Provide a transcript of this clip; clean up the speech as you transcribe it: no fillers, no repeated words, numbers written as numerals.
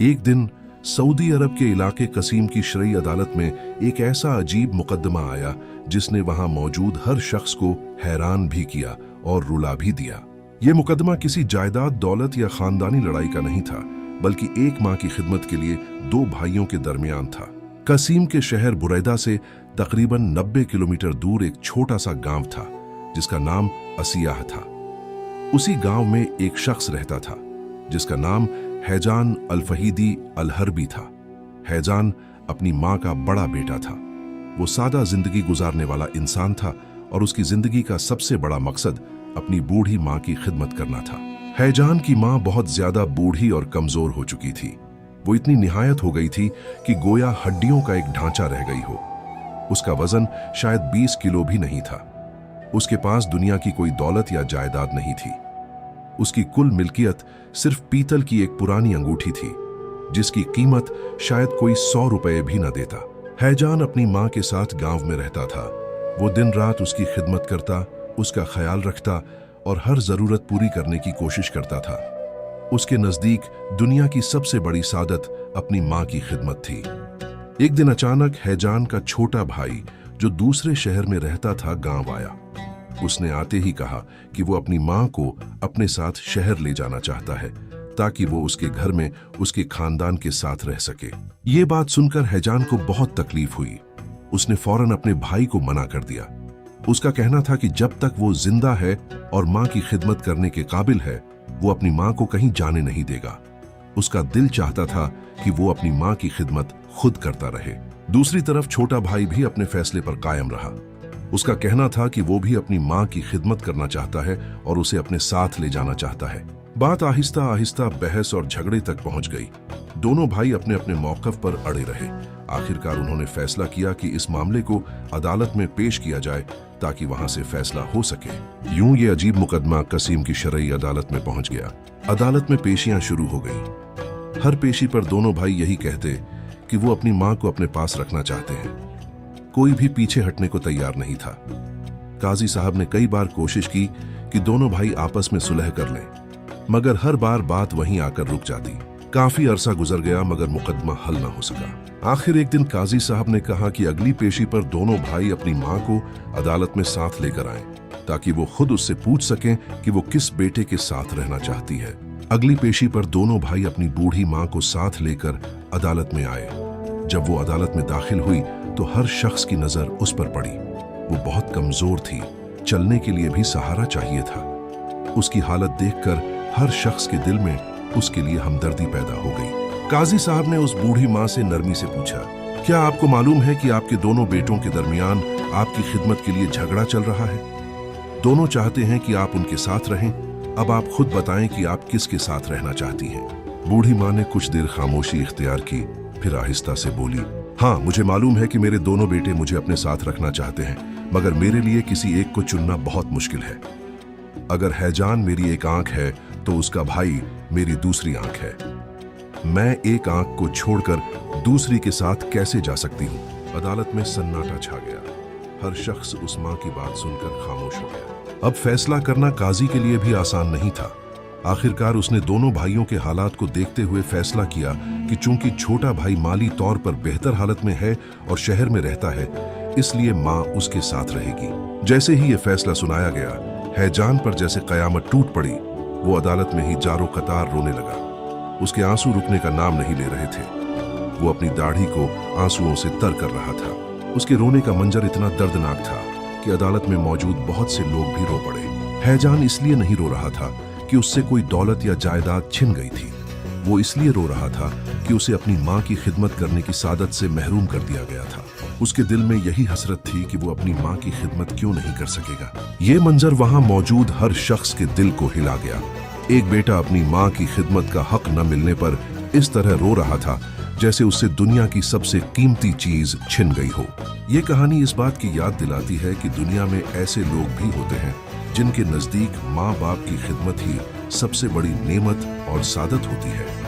एक दिन सऊदी अरब के इलाके कसीम की शरई अदालत में एक ऐसा अजीब मुकदमा आया जिसने वहां मौजूद हर शख्स को हैरान भी किया और रुला भी दिया। यह मुकदमा किसी जायदाद, दौलत या खानदानी लड़ाई का नहीं था, बल्कि एक मां की खिदमत के लिए दो भाइयों के दरमियान था। कसीम के शहर बुरैदा से तकरीबन 90 किलोमीटर दूर एक छोटा सा गांव था जिसका नाम असियाह था। उसी गांव में एक शख्स रहता था जिसका नाम हैजान अल-फहीदी अल-हरबी था। हैजान अपनी मां का बड़ा बेटा था। वो सादा जिंदगी गुजारने वाला इंसान था और उसकी जिंदगी का सबसे बड़ा मकसद अपनी बूढ़ी मां की खिदमत करना था। हैजान की मां बहुत ज्यादा बूढ़ी और कमजोर हो चुकी थी। वो इतनी निहायत हो गई थी कि गोया हड्डियों का एक ढांचा रह गई हो। उसका वजन शायद 20 किलो भी नहीं था। उसके पास दुनिया की कोई दौलत या जायदाद नहीं थी। उसकी कुल मिल्कियत सिर्फ पीतल की एक पुरानी अंगूठी थी जिसकी कीमत शायद कोई 100 रुपए भी न देता। हैजान अपनी मां के साथ गांव में रहता था। वो दिन रात उसकी खिदमत करता, उसका ख्याल रखता और हर जरूरत पूरी करने की कोशिश करता था। उसके नजदीक दुनिया की सबसे बड़ी सादत अपनी मां की खिदमत थी। एक दिन अचानक हैजान का छोटा भाई जो दूसरे शहर में रहता था गांव आया। उसने आते ही कहा कि वो अपनी मां को अपने साथ शहर ले जाना चाहता है ताकि वो उसके घर में उसके खानदान के साथ रह सके। ये बात सुनकर हैजान को बहुत तकलीफ हुई। उसने फौरन अपने भाई को मना कर दिया। उसका कहना था कि जब तक वो जिंदा है और मां की खिदमत करने के काबिल है, वो अपनी मां को कहीं जाने नहीं देगा। उसका दिल चाहता था कि वो अपनी मां की खिदमत खुद करता रहे। दूसरी तरफ छोटा भाई भी अपने फैसले पर कायम रहा। उसका कहना था कि वो भी अपनी मां की खिदमत करना चाहता है और उसे अपने साथ ले जाना चाहता है। बात आहिस्ता आहिस्ता बहस और झगड़े तक पहुंच गई। दोनों भाई अपने अपने मौकफ पर अड़े रहे। आखिरकार उन्होंने फैसला किया कि इस मामले को अदालत में पेश किया जाए ताकि वहां से फैसला हो सके। यूं ये अजीब मुकदमा कसीम की शरई अदालत में पहुंच गया। अदालत में पेशियां शुरू हो गई। हर पेशी पर दोनों भाई यही कहते कि वो अपनी मां को अपने पास रखना चाहते हैं। कोई भी पीछे हटने को तैयार नहीं था। काजी साहब ने कई बार कोशिश की कि दोनों भाई आपस में सुलह कर लें, मगर हर बार बात वहीं आकर रुक जाती। काफी अरसा गुजर गया मगर मुकदमा हल न हो सका। आखिर एक दिन काजी साहब ने कहा कि अगली पेशी पर दोनों भाई अपनी मां को अदालत में साथ लेकर आएं ताकि वो खुद उससे पूछ सकें कि वो किस बेटे के साथ रहना चाहती है। अगली पेशी पर दोनों भाई अपनी बूढ़ी मां को साथ लेकर अदालत में आए। जब वो अदालत में दाखिल हुई तो हर शख्स की नजर उस पर पड़ी। वो बहुत कमजोर थी, चलने के लिए भी सहारा चाहिए था। उसकी हालत देखकर हर शख्स के दिल में उसके लिए हमदर्दी पैदा हो गई। काजी साहब ने उस बूढ़ी मां से नरमी से पूछा, क्या आपको मालूम है कि आपके दोनों बेटों के दरमियान आपकी खिदमत के लिए झगड़ा चल रहा है? दोनों चाहते हैं कि आप उनके साथ रहें। अब आप खुद बताएं कि आप किसके साथ रहना चाहती हैं। बूढ़ी मां ने कुछ देर खामोशी इख्तियार की, फिर आहिस्ता से बोली, हाँ, मुझे मालूम है कि मेरे दोनों बेटे मुझे अपने साथ रखना चाहते हैं, मगर मेरे लिए किसी एक को चुनना बहुत मुश्किल है। अगर हैजान मेरी एक आंख है तो उसका भाई मेरी दूसरी आंख है। मैं एक आंख को छोड़कर दूसरी के साथ कैसे जा सकती हूँ? अदालत में सन्नाटा छा गया। हर शख्स उस मां की बात सुनकर खामोश हो गया। अब फैसला करना काजी के लिए भी आसान नहीं था। आखिरकार उसने दोनों भाइयों के हालात को देखते हुए फैसला किया कि चूंकि छोटा भाई माली तौर पर बेहतर हालत में है और शहर में रहता है, इसलिए मां उसके साथ रहेगी। जैसे ही यह फैसला सुनाया गया, हैजान पर जैसे कयामत टूट पड़ी। वो अदालत में ही जारो कतार रोने लगा। उसके आंसू रुकने का नाम नहीं ले रहे थे। वो अपनी दाढ़ी को आंसुओं से तर कर रहा था। उसके रोने का मंजर इतना दर्दनाक था कि अदालत में मौजूद बहुत से लोग भी रो पड़े। हैजान इसलिए नहीं रो रहा था कि उससे कोई दौलत या जायदाद छिन गई थी। वो इसलिए रो रहा था कि उसे अपनी मां की खिदमत करने की सादत से महरूम कर दिया गया था। उसके दिल में यही हसरत थी कि वो अपनी मां की खिदमत क्यों नहीं कर सकेगा। ये मंजर वहां मौजूद हर शख्स के दिल को हिला गया। एक बेटा अपनी मां की खिदमत का हक न मिलने पर इस तरह रो रहा था जैसे उससे दुनिया की सबसे कीमती चीज छिन गई हो। ये कहानी इस बात की याद दिलाती है कि दुनिया में ऐसे लोग भी होते हैं जिनके नजदीक माँ बाप की खिदमत ही सबसे बड़ी नेमत और सादत होती है।